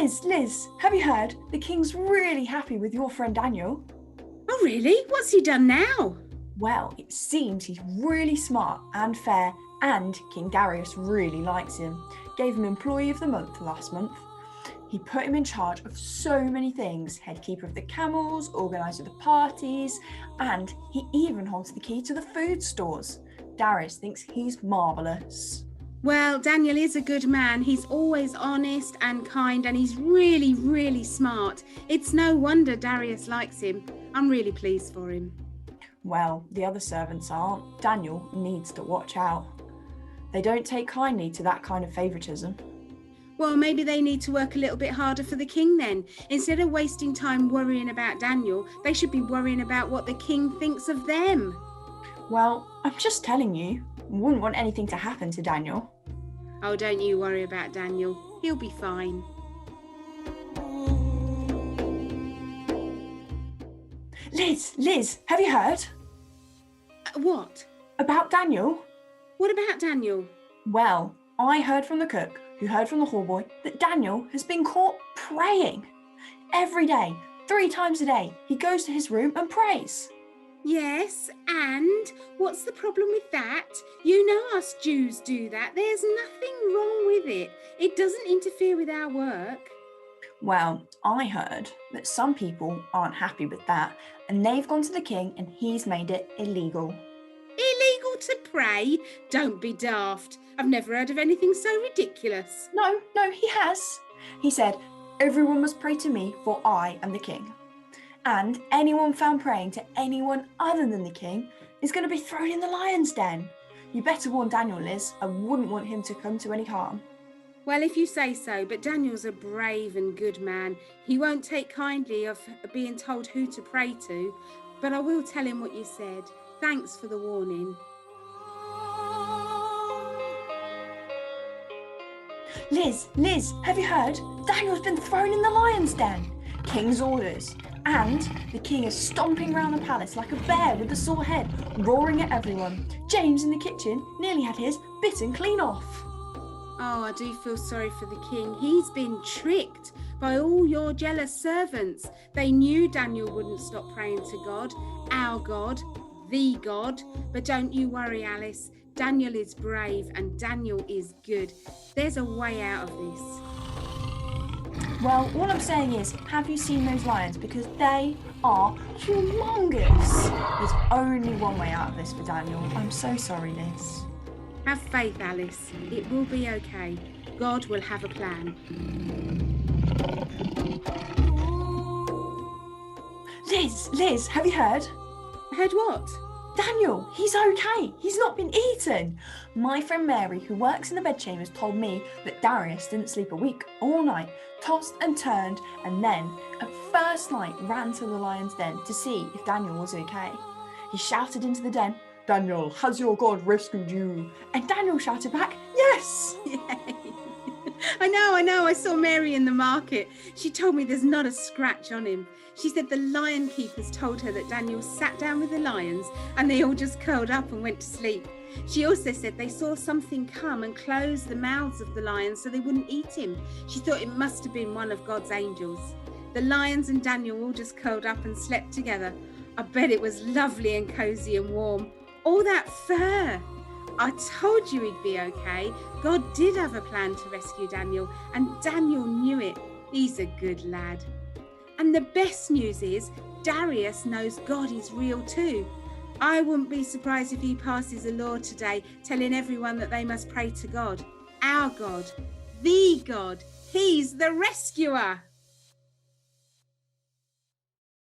Liz, have you heard? The king's really happy with your friend Daniel. Oh, really? What's he done now? Well, it seems he's really smart and fair, and King Darius really likes him. Gave him Employee of the Month last month. He put him in charge of so many things, head keeper of the camels, organiser of the parties, and he even holds the key to the food stores. Darius thinks he's marvellous. Well, Daniel is a good man. He's always honest and kind, and he's really, really smart. It's no wonder Darius likes him. I'm really pleased for him. Well, the other servants aren't. Daniel needs to watch out. They don't take kindly to that kind of favouritism. Well, maybe they need to work a little bit harder for the king then. Instead of wasting time worrying about Daniel, they should be worrying about what the king thinks of them. Well, I'm just telling you, I wouldn't want anything to happen to Daniel. Oh, don't you worry about Daniel. He'll be fine. Liz, have you heard? What? About Daniel? What about Daniel? Well, I heard from the cook, who heard from the hallboy, that Daniel has been caught praying. Every day, 3 times a day, he goes to his room and prays. Yes, and what's the problem with that? You know us Jews do that. There's nothing wrong with it. It doesn't interfere with our work. Well, I heard that some people aren't happy with that, and they've gone to the king and he's made it illegal. Illegal to pray? Don't be daft. I've never heard of anything so ridiculous. No, he has. He said, everyone must pray to me, for I am the king. And anyone found praying to anyone other than the king is going to be thrown in the lion's den. You better warn Daniel, Liz. I wouldn't want him to come to any harm. Well, if you say so, but Daniel's a brave and good man. He won't take kindly of being told who to pray to, but I will tell him what you said. Thanks for the warning. Liz, have you heard? Daniel's been thrown in the lion's den. King's orders. And the king is stomping round the palace like a bear with a sore head, roaring at everyone. James in the kitchen nearly had his bitten clean off. Oh, I do feel sorry for the king. He's been tricked by all your jealous servants. They knew Daniel wouldn't stop praying to God, our God, the God. But don't you worry, Alice. Daniel is brave and Daniel is good. There's a way out of this. Well, what I'm saying is, have you seen those lions? Because they are humongous. There's only one way out of this for Daniel. I'm so sorry, Liz. Have faith, Alice. It will be okay. God will have a plan. Liz, have you heard? Heard what? Daniel, he's okay. He's not been eaten. My friend Mary, who works in the bedchambers, told me that Darius didn't sleep a week all night, tossed and turned, and then, at first light, ran to the lion's den to see if Daniel was okay. He shouted into the den, "Daniel, has your God rescued you?" And Daniel shouted back, "Yes!" Yay. I know. I saw Mary in the market. She told me there's not a scratch on him. She said the lion keepers told her that Daniel sat down with the lions and they all just curled up and went to sleep. She also said they saw something come and close the mouths of the lions so they wouldn't eat him. She thought it must have been one of God's angels. The lions and Daniel all just curled up and slept together. I bet it was lovely and cozy and warm. All that fur. I told you he'd be okay. God did have a plan to rescue Daniel, and Daniel knew it. He's a good lad. And the best news is Darius knows God is real too. I wouldn't be surprised if he passes a law today telling everyone that they must pray to God, our God, the God. He's the rescuer.